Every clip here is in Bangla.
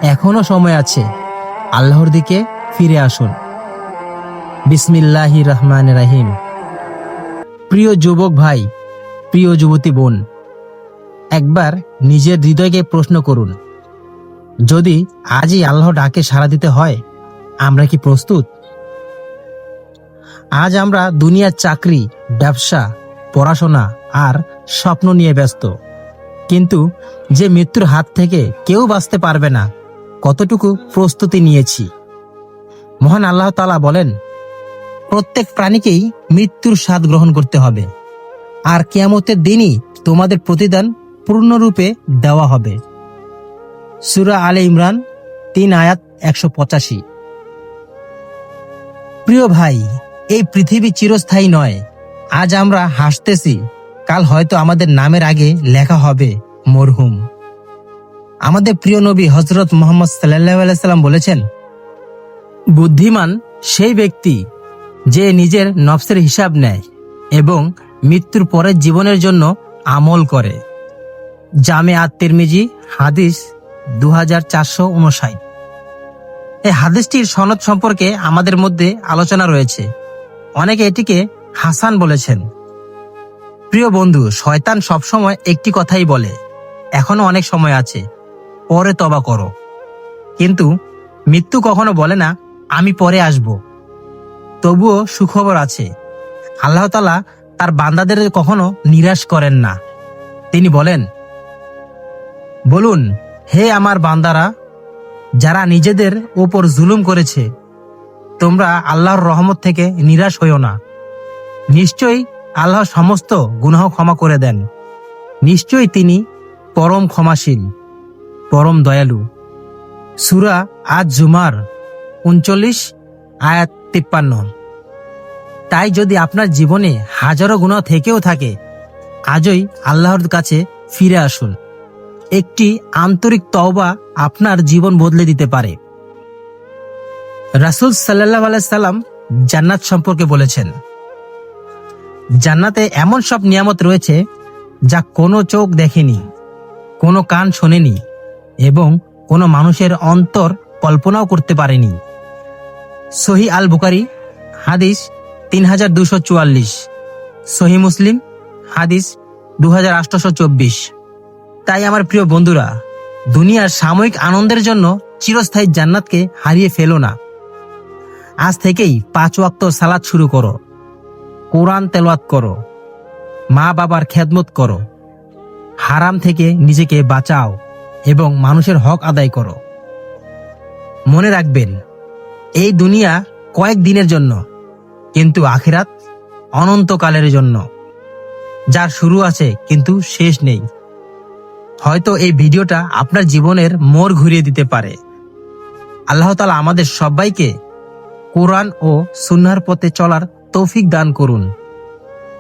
এখনো সময় আছে, আল্লাহর দিকে ফিরে আসুন। বিসমিল্লাহির রহমানির রহিম। প্রিয় যুবক ভাই, প্রিয় যুবতী বোন, একবার নিজের হৃদয়কে প্রশ্ন করুন, যদি আজই আল্লাহ ডাকে সাড়া দিতে হয়, আমরা কি প্রস্তুত? আজ আমরা দুনিয়ার চাকরি, ব্যবসা, পড়াশোনা আর স্বপ্ন নিয়ে ব্যস্ত, কিন্তু যে মৃত্যুর হাত থেকে কেউ বাঁচতে পারবে না, কতটুকু প্রস্তুতি নিয়েছি? মহান আল্লাহ তাআলা বলেন, প্রত্যেক প্রাণীকেই মৃত্যুর স্বাদ গ্রহণ করতে হবে, আর কিয়ামতের দিনই তোমাদের প্রতিদান পূর্ণরূপে দেওয়া হবে। সূরা আলে ইমরান ৩ আয়াত ১৮৫। প্রিয় ভাই, এই পৃথিবী চিরস্থায়ী নয়। আজ আমরা হাসতেছি, কাল হয়তো আমাদের নামের আগে লেখা হবে মরহুম। আমাদের প্রিয় নবী হযরত মুহাম্মদ সাল্লাল্লাহু আলাইহি সাল্লাম বলেছেন, বুদ্ধিমান সেই ব্যক্তি যে নিজের নফসের হিসাব নেয় এবং মৃত্যুর পরের জীবনের জন্য আমল করে। জামে আত-তিরমিজি হাদিস ২৪৫৯। এই হাদিসটির সনদ সম্পর্কে আমাদের মধ্যে আলোচনা রয়েছে। অনেকে এটিকে হাসান বলেছেন। প্রিয় বন্ধু, শয়তান সবসময় একটি কথাই বলে, এখনো অনেক সময় আছে, পরে তওবা করো। কিন্তু মৃত্যু কখনো বলে না, আমি পরে আসব। তবুও সুখবর আছে, আল্লাহ তাআলা তার বান্দাদের কখনো নিরাশ করেন না। তিনি বলেন, বলুন, হে আমার বান্দারা, যারা নিজেদের উপর জুলুম করেছে, তোমরা আল্লাহর রহমত থেকে নিরাশ হইও না। নিশ্চয়ই আল্লাহ সমস্ত গুনাহ ক্ষমা করে দেন। নিশ্চয়ই তিনি পরম ক্ষমাশীল, পরম দয়ালু। সূরা আজ-জুমার ৩৯ আয়াত ৫৩। তাই যদি আপনার জীবনে হাজারো গুনাহ থেকেও থাকে, আজই আল্লাহর কাছে ফিরে আসুন। একটি আন্তরিক তওবা আপনার জীবন বদলে দিতে পারে। রাসূল সাল্লাল্লাহু আলাইহি সাল্লাম জান্নাত সম্পর্কে বলেছেন, জান্নাতে এমন সব নিয়ামত রয়েছে যা কোনো চোখ দেখেনি, কোনো কান শোনেনি এবং কোনো মানুষের অন্তর কল্পনাও করতে পারেনি। সহিহ আল বুখারী হাদিস ৩২৪৪, সহিহ মুসলিম হাদিস ২৮২৪। তাই আমার প্রিয় বন্ধুরা, দুনিয়ার সাময়িক আনন্দের জন্য চিরস্থায়ী জান্নাতকে হারিয়ে ফেলো না। আজ থেকেই ৫ ওয়াক্ত সালাত শুরু করো, কোরআন তেলাওয়াত করো, মা বাবার খেদমত করো, হারাম থেকে নিজেকে বাঁচাও এবং মানুষের হক আদায় করো। মনে রাখবেন, এই দুনিয়া কয়েক দিনের জন্য, কিন্তু আখিরাত অনন্তকালের জন্য, যার শুরু আছে কিন্তু শেষ নেই। হয়তো এই ভিডিওটা আপনার জীবনের মোড় ঘুরিয়ে দিতে পারে। আল্লাহ তাআলা আমাদের সবাইকে কোরআন ও সুন্নাহর পথে চলার তৌফিক দান করুন,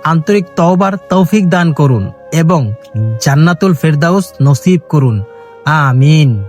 আন্তরিক তওবার তৌফিক দান করুন এবং জান্নাতুল ফেরদাউস নসিব করুন। আমিন।